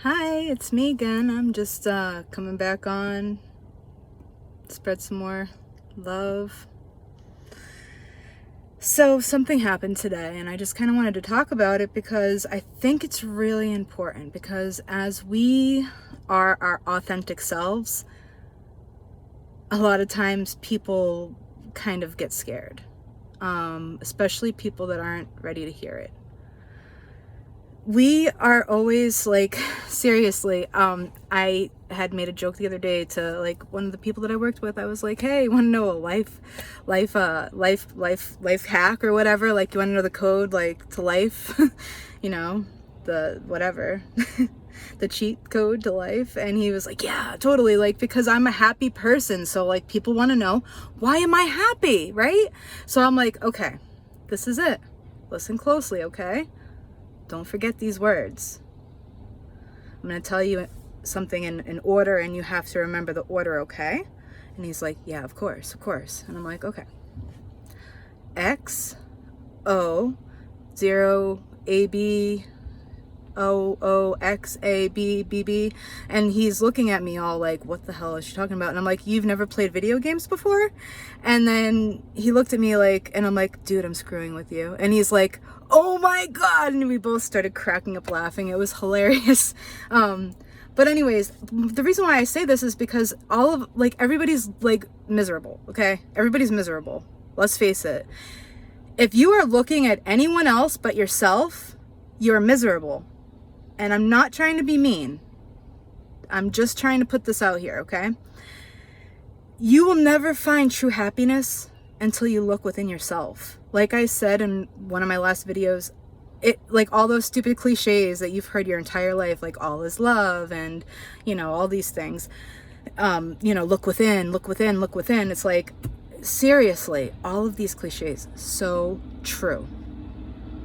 Hi, it's me again. I'm just coming back on, spread some more love. So something happened today and I just kind of wanted to talk about it because I think it's really important, because as we are our authentic selves, a lot of times people kind of get scared, especially people that aren't ready to hear it. We are always like, seriously, I had made a joke the other day to like one of the people that I worked with. I was like, hey, you want to know a life hack or whatever? Like, you want to know the code like to life, you know, the whatever, the cheat code to life. And he was like, yeah, totally. Like, because I'm a happy person. So like people want to know, why am I happy? Right? So I'm like, okay, this is it. Listen closely. Okay. Don't forget these words. I'm going to tell you something in order and you have to remember the order, okay? And he's like, yeah, of course, of course. And I'm like, okay. X, O, 0, A, B, O, O, X, A, B, B, B. And he's looking at me all like, what the hell is she talking about? And I'm like, you've never played video games before? And then he looked at me like, and I'm like, dude, I'm screwing with you. And he's like, oh my God. And we both started cracking up laughing. It was hilarious. But anyways, the reason why I say this is because everybody's like miserable. Okay. Everybody's miserable. Let's face it. If you are looking at anyone else but yourself, you're miserable. And I'm not trying to be mean. I'm just trying to put this out here, okay? You will never find true happiness until you look within yourself. Like I said in one of my last videos, it like all those stupid cliches that you've heard your entire life, like all is love and, you know, all these things. Look within, look within, look within. It's like, seriously, all of these cliches, so true.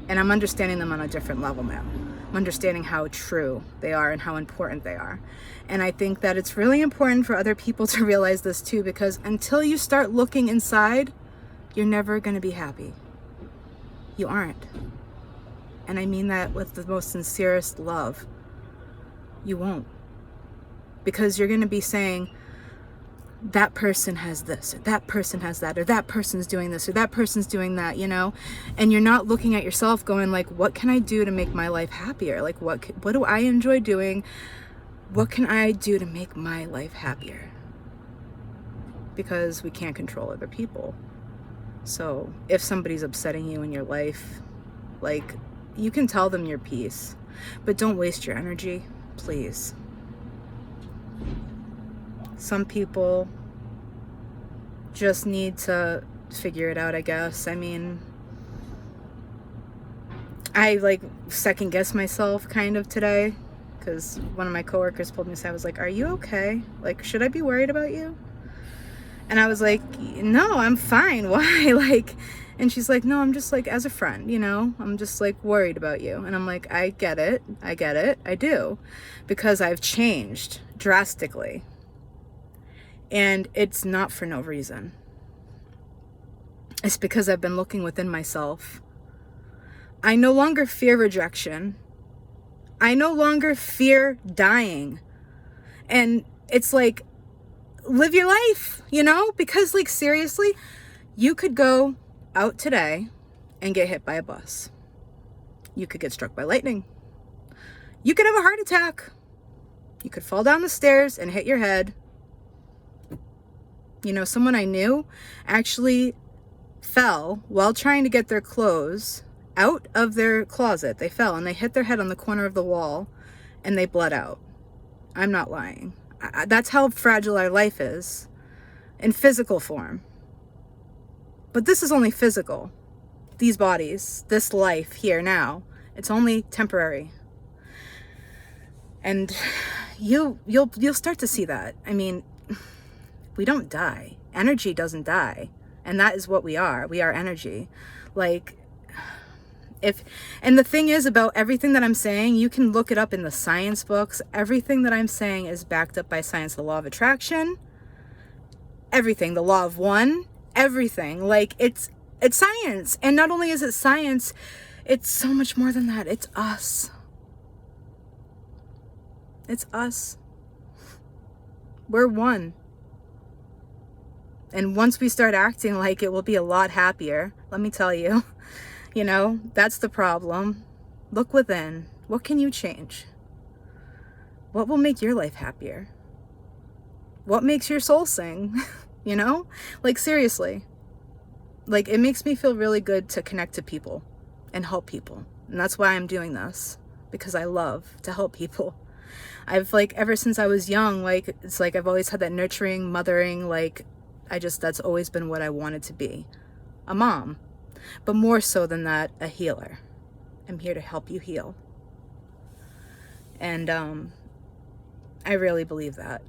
And I'm understanding them on a different level now. I'm understanding how true they are and how important they are. And I think that it's really important for other people to realize this too, because until you start looking inside, you're never going to be happy. You aren't. And I mean that with the most sincerest love. You won't. Because you're going to be saying, that person has this, or that person has that, or that person's doing this, or that person's doing that, you know? And you're not looking at yourself going like, what can I do to make my life happier? Like, what do I enjoy doing? What can I do to make my life happier? Because we can't control other people. So if somebody's upsetting you in your life, like, you can tell them your piece, but don't waste your energy, please. Some people just need to figure it out, I guess. I mean, I like second guess myself kind of today, because one of my coworkers pulled me aside. I was like, are you okay? Like, should I be worried about you? And I was like, no, I'm fine. Why? Like, and she's like, no, I'm just like, as a friend, you know, I'm just like worried about you. And I'm like, I get it. I do. Because I've changed drastically. And it's not for no reason. It's because I've been looking within myself. I no longer fear rejection. I no longer fear dying. And it's like, live your life, you know? Because like, seriously, you could go out today and get hit by a bus. You could get struck by lightning. You could have a heart attack. You could fall down the stairs and hit your head. You know, someone I knew actually fell while trying to get their clothes out of their closet. They fell and they hit their head on the corner of the wall and they bled out. I'm not lying. That's how fragile our life is in physical form. But this is only physical. These bodies, this life here now, it's only temporary. And you'll start to see that. I mean, we don't die. Energy doesn't die. And that is what we are. We are energy. Like, and the thing is about everything that I'm saying, you can look it up in the science books. Everything that I'm saying is backed up by science. The law of attraction, everything, the law of one, everything. Like, it's science. And not only is it science, it's so much more than that. It's us. It's us. We're one. And once we start acting like it, we'll be a lot happier. Let me tell you, that's the problem. Look within. What can you change? What will make your life happier? What makes your soul sing? Like, seriously. Like, it makes me feel really good to connect to people and help people. And that's why I'm doing this, because I love to help people. I've, like, ever since I was young, like, it's like I've always had that nurturing, mothering, like, that's always been what I wanted to be. A mom. But more so than that, a healer. I'm here to help you heal. And I really believe that.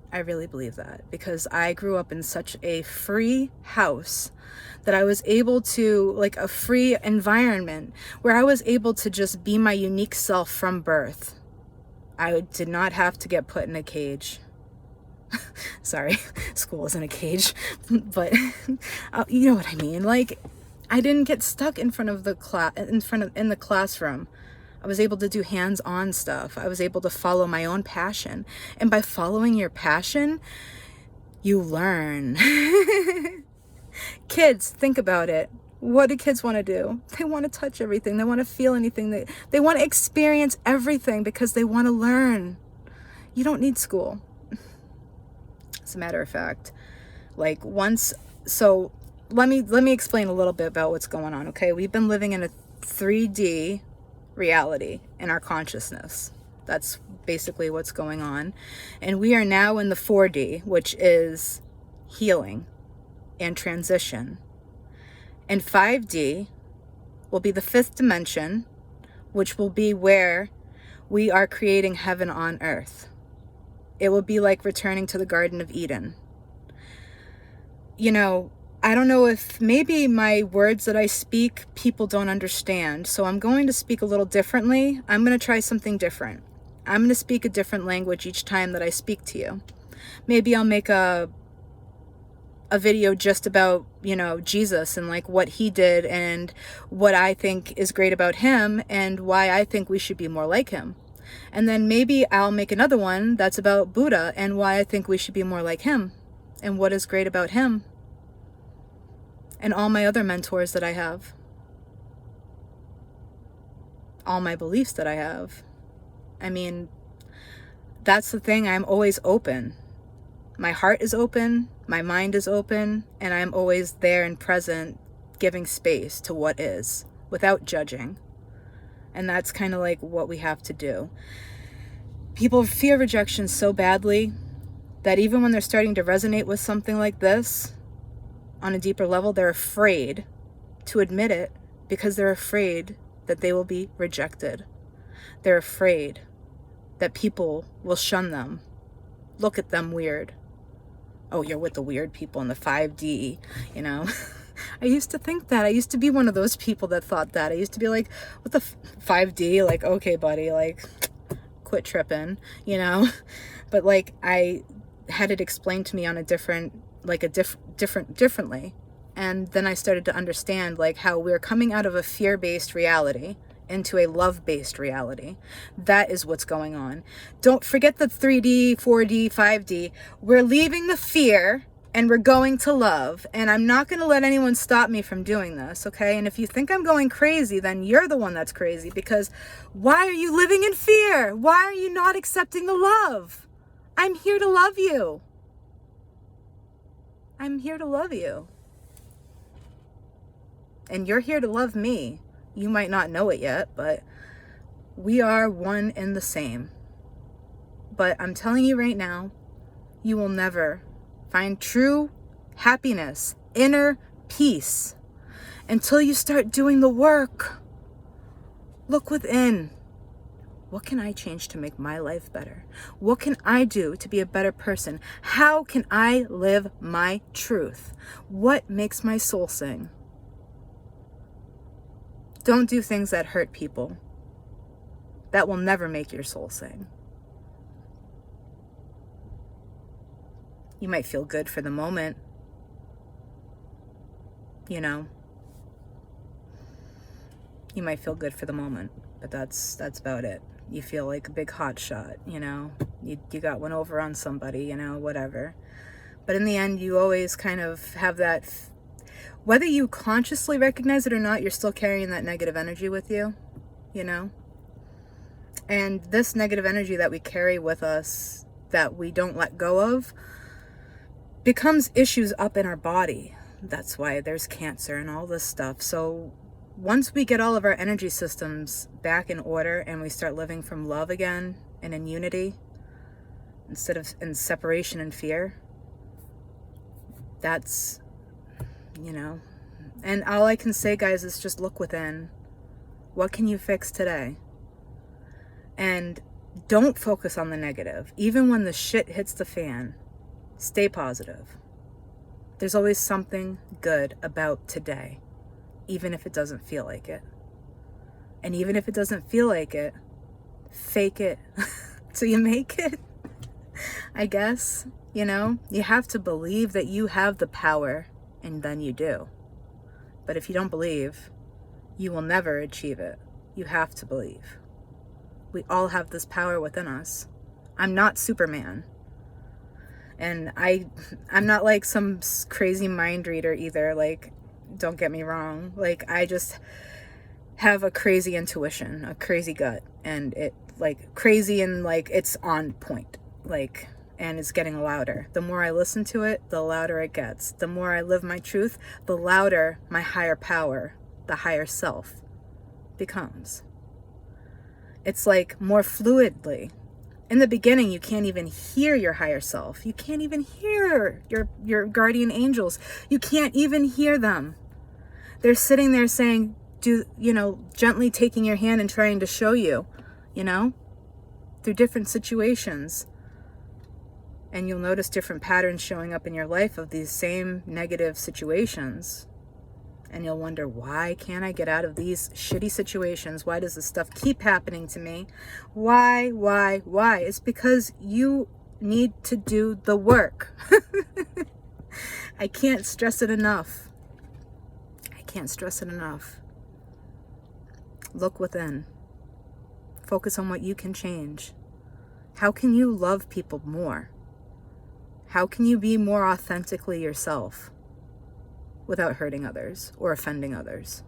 I really believe that, because I grew up in such a free house that I was able to, like, a free environment where I was able to just be my unique self from birth. I did not have to get put in a cage. Sorry, school isn't a cage, but you know what I mean. Like, I didn't get stuck in front of the in the classroom. I was able to do hands-on stuff. I was able to follow my own passion. And by following your passion, you learn. Kids, think about it. What do kids want to do? They want to touch everything. They want to feel anything. They want to experience everything because they want to learn. You don't need school. As a matter of fact, like, so let me explain a little bit about what's going on, okay? We've been living in a 3D reality in our consciousness. That's basically what's going on. And we are now in the 4D, which is healing and transition. And 5D will be the 5th dimension, which will be where we are creating heaven on earth. It will be like returning to the Garden of Eden. I don't know if maybe my words that I speak, people don't understand. So I'm going to speak a little differently. I'm going to try something different. I'm going to speak a different language each time that I speak to you. Maybe I'll make a video just about, Jesus and, like, what he did and what I think is great about him and why I think we should be more like him. And then maybe I'll make another one that's about Buddha and why I think we should be more like him and what is great about him. And all my other mentors that I have. All my beliefs that I have. I mean, that's the thing. I'm always open. My heart is open. My mind is open. And I'm always there and present, giving space to what is, without judging. And that's kind of like what we have to do. People fear rejection so badly that even when they're starting to resonate with something like this, on a deeper level, they're afraid to admit it because they're afraid that they will be rejected. They're afraid that people will shun them, look at them weird. Oh, you're with the weird people in the 5D, I used to think that. I used to be one of those people that thought that. I used to be like, what the 5D? Like, okay, buddy, like, quit tripping, But, like, I had it explained to me on a differently. And then I started to understand, like, how we're coming out of a fear-based reality into a love-based reality. That is what's going on. Don't forget the 3D, 4D, 5D. We're leaving the fear and we're going to love. And I'm not going to let anyone stop me from doing this, okay? And if you think I'm going crazy, then you're the one that's crazy, because why are you living in fear? Why are you not accepting the love? I'm here to love you. I'm here to love you. And you're here to love me. You might not know it yet, but we are one and the same. But I'm telling you right now, you will never find true happiness, inner peace, until you start doing the work. Look within. What can I change to make my life better? What can I do to be a better person? How can I live my truth? What makes my soul sing? Don't do things that hurt people. That will never make your soul sing. You might feel good for the moment. You might feel good for the moment, but that's about it. you feel like a big hot shot, you know, you got one over on somebody, you know, whatever. But in the end, you always kind of have that, whether you consciously recognize it or not, you're still carrying that negative energy with you, you know? And this negative energy that we carry with us, that we don't let go of, becomes issues up in our body. That's why there's cancer and all this stuff. So once we get all of our energy systems back in order and we start living from love again and in unity instead of in separation and fear, that's, you know, and all I can say, guys, is just look within. What can you fix today? And don't focus on the negative. Even when the shit hits the fan, stay positive. There's always something good about today, even if it doesn't feel like it. And even if it doesn't feel like it, fake it till you make it, I guess. You know, you have to believe that you have the power, and then you do. But if you don't believe, you will never achieve it. You have to believe. We all have this power within us. I'm not Superman. And I'm not like some crazy mind reader either. Like, don't get me wrong. Like, I just have a crazy intuition, a crazy gut. And it, like, crazy and, like, it's on point. Like, and it's getting louder. The more I listen to it, the louder it gets. The more I live my truth, the louder my higher power, the higher self, becomes. It's like more fluidly. In the beginning, you can't even hear your higher self. You can't even hear your guardian angels. You can't even hear them. They're sitting there saying, gently taking your hand and trying to show you, through different situations. And you'll notice different patterns showing up in your life of these same negative situations. And you'll wonder, why can't I get out of these shitty situations? Why does this stuff keep happening to me? Why? It's because you need to do the work. I can't stress it enough. Look within. Focus on what you can change. How can you love people more? How can you be more authentically yourself without hurting others or offending others?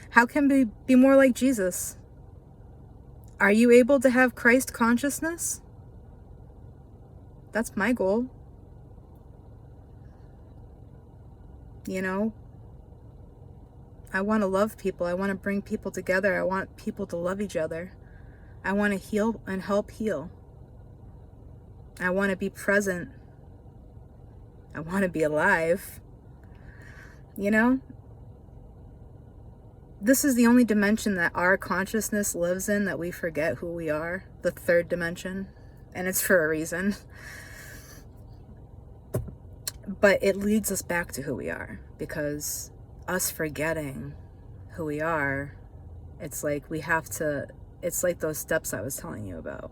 How can we be more like Jesus? Are you able to have Christ consciousness? That's my goal. I want to love people. I want to bring people together. I want people to love each other. I want to heal and help heal. I want to be present. I want to be alive. This is the only dimension that our consciousness lives in, that we forget who we are. The third dimension. And it's for a reason. But it leads us back to who we are. Because us forgetting who we are, it's like it's like those steps I was telling you about.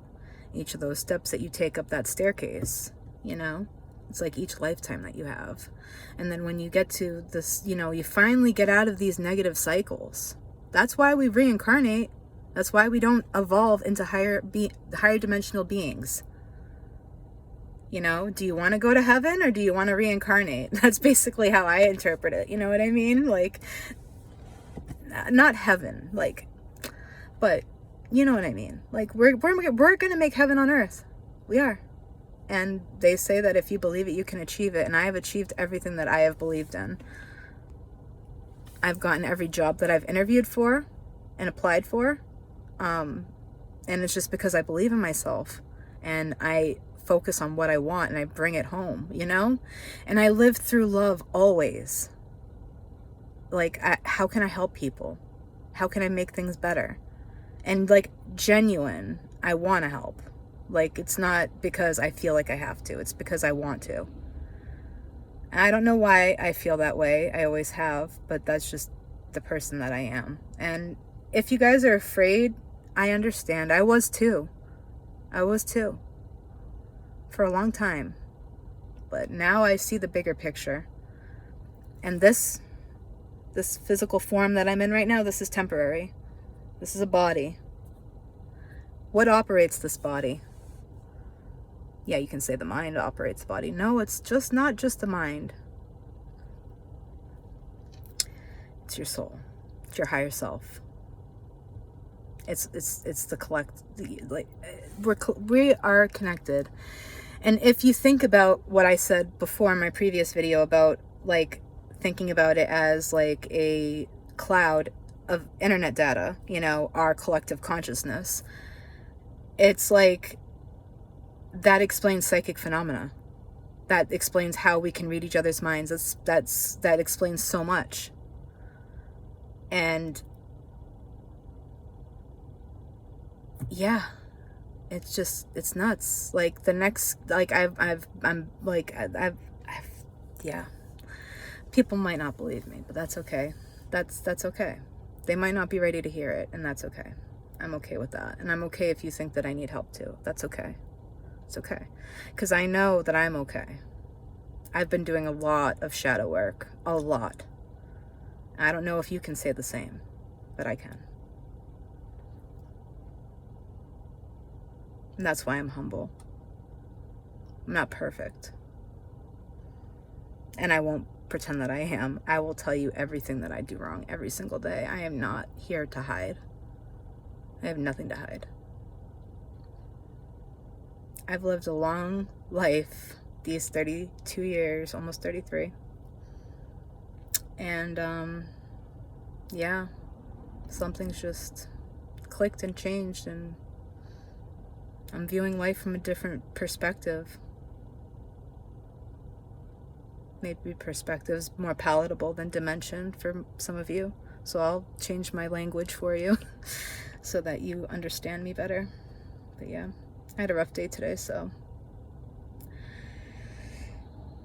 Each of those steps that you take up that staircase, It's like each lifetime that you have. And then when you get to this, you finally get out of these negative cycles. That's why we reincarnate. That's why we don't evolve into higher dimensional beings. Do you want to go to heaven or do you want to reincarnate? That's basically how I interpret it. You know what I mean? Like, not heaven, but you know what I mean? Like, we're going to make heaven on earth. We are. And they say that if you believe it, you can achieve it. And I have achieved everything that I have believed in. I've gotten every job that I've interviewed for and applied for. And it's just because I believe in myself. And I focus on what I want and I bring it home, And I live through love always. Like, how can I help people? How can I make things better? And, genuine, I want to help. It's not because I feel like I have to. It's because I want to. And I don't know why I feel that way. I always have. But that's just the person that I am. And if you guys are afraid, I understand. I was too. For a long time. But now I see the bigger picture. And this physical form that I'm in right now, this is temporary. This is a body. What operates this body? Yeah, you can say the mind operates the body. No, it's just not just the mind. It's your soul. It's your higher self. It's the we are connected. And if you think about what I said before in my previous video about like thinking about it as like a cloud of internet data, you know, our collective consciousness, it's like that explains psychic phenomena. That explains how we can read each other's minds. That explains so much. And yeah, it's just, it's nuts. Like the next, like yeah, people might not believe me, but that's okay. That's okay. They might not be ready to hear it, and that's okay. I'm okay with that. And I'm okay if you think that I need help too. That's okay. It's okay. Because I know that I'm okay. I've been doing a lot of shadow work. A lot. I don't know if you can say the same, but I can. And that's why I'm humble. I'm not perfect. And I won't pretend that I am. I will tell you everything that I do wrong every single day. I am not here to hide. I have nothing to hide. I've lived a long life, these 32 years, almost 33. And yeah, something's just clicked and changed, and I'm viewing life from a different perspective. Maybe perspective's more palatable than dimension for some of you. So I'll change my language for you so that you understand me better. But yeah, I had a rough day today, so.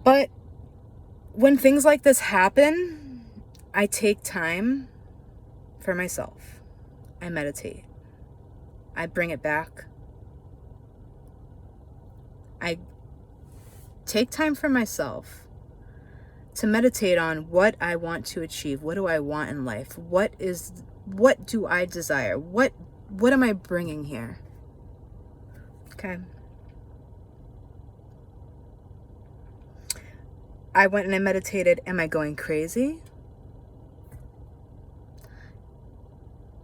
But when things like this happen, I take time for myself. I meditate. I bring it back. I take time for myself to meditate on what I want to achieve. What do I want in life? What do I desire? What am I bringing here? Okay. I went and I meditated. Am I going crazy?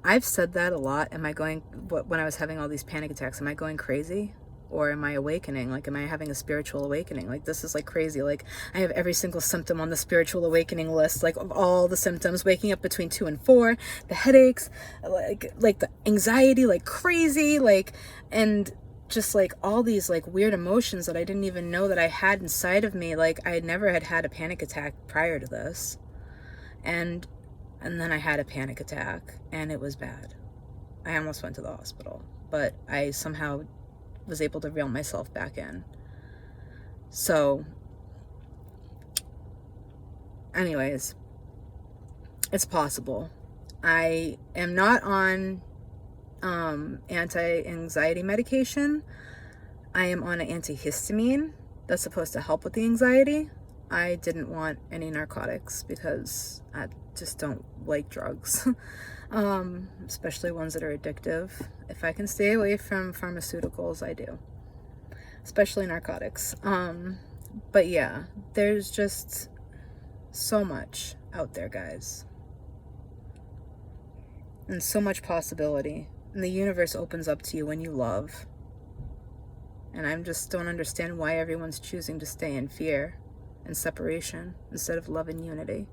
I've said that a lot. Am I going, when I was having all these panic attacks, am I going crazy? Or am I awakening? Like, am I having a spiritual awakening? Like, this is like crazy. Like, I have every single symptom on the spiritual awakening list, like of all the symptoms, waking up between 2 and 4, the headaches, like the anxiety, like crazy, like, and just like all these like weird emotions that I didn't even know that I had inside of me. Like, I never had a panic attack prior to this. And then I had a panic attack, and it was bad. I almost went to the hospital, but I somehow was able to reel myself back in. So anyways, it's possible. I am not on anti-anxiety medication. I am on an antihistamine that's supposed to help with the anxiety. I didn't want any narcotics because I just don't like drugs. Especially ones that are addictive. If I can stay away from pharmaceuticals, I do. Especially narcotics. But yeah, there's just so much out there, guys. And so much possibility. And the universe opens up to you when you love. And I just don't understand why everyone's choosing to stay in fear and separation instead of love and unity.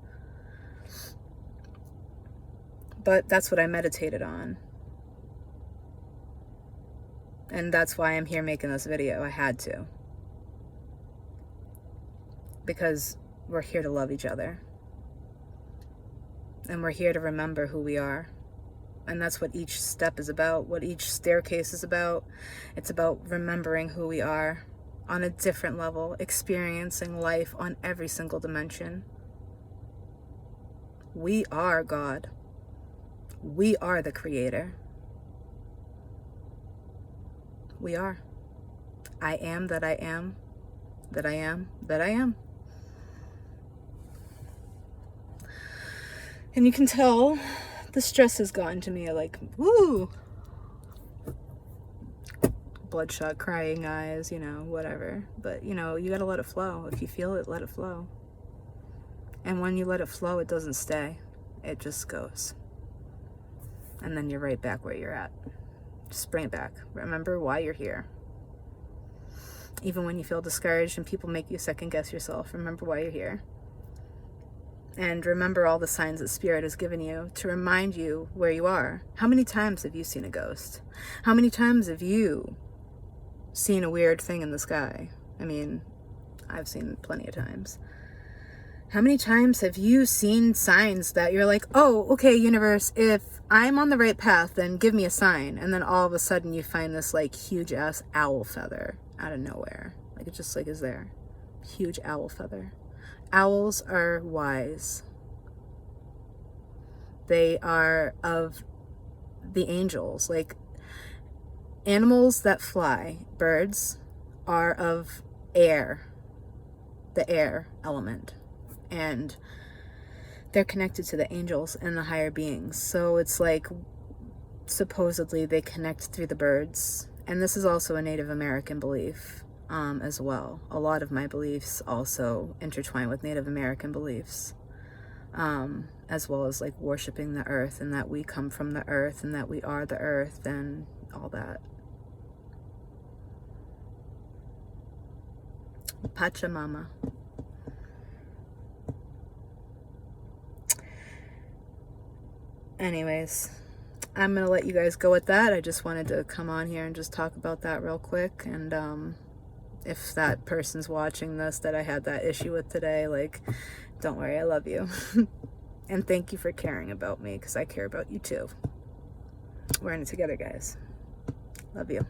But that's what I meditated on. And that's why I'm here making this video. I had to. Because we're here to love each other. And we're here to remember who we are. And that's what each step is about, what each staircase is about. It's about remembering who we are on a different level, experiencing life on every single dimension. We are God. We are the creator. We are. I am that I am, that I am, that I am. And you can tell the stress has gotten to me, like, woo! Bloodshot, crying eyes, you know, whatever. But, you know, you gotta let it flow. If you feel it, let it flow. And when you let it flow, it doesn't stay. It just goes. And then you're right back where you're at. Just bring it back. Remember why you're here. Even when you feel discouraged and people make you second guess yourself, remember why you're here. And remember all the signs that Spirit has given you to remind you where you are. How many times have you seen a ghost? How many times have you seen a weird thing in the sky? I mean, I've seen it plenty of times. How many times have you seen signs that you're like, oh, okay, universe, if I'm on the right path, then give me a sign. And then all of a sudden you find this like huge ass owl feather out of nowhere. Like it just like is there. Huge owl feather. Owls are wise. They are of the angels. Like animals that fly, birds, are of air, the air element. And they're connected to the angels and the higher beings. So it's like supposedly they connect through the birds. And this is also a Native American belief as well. A lot of my beliefs also intertwine with Native American beliefs, as well as like worshiping the earth and that we come from the earth and that we are the earth and all that. Pachamama. Anyways, I'm gonna let you guys go with that. I just wanted to come on here and just talk about that real quick. And if that person's watching this that I had that issue with today, like, don't worry, I love you. And thank you for caring about me, because I care about you too. We're in it together, guys. Love you.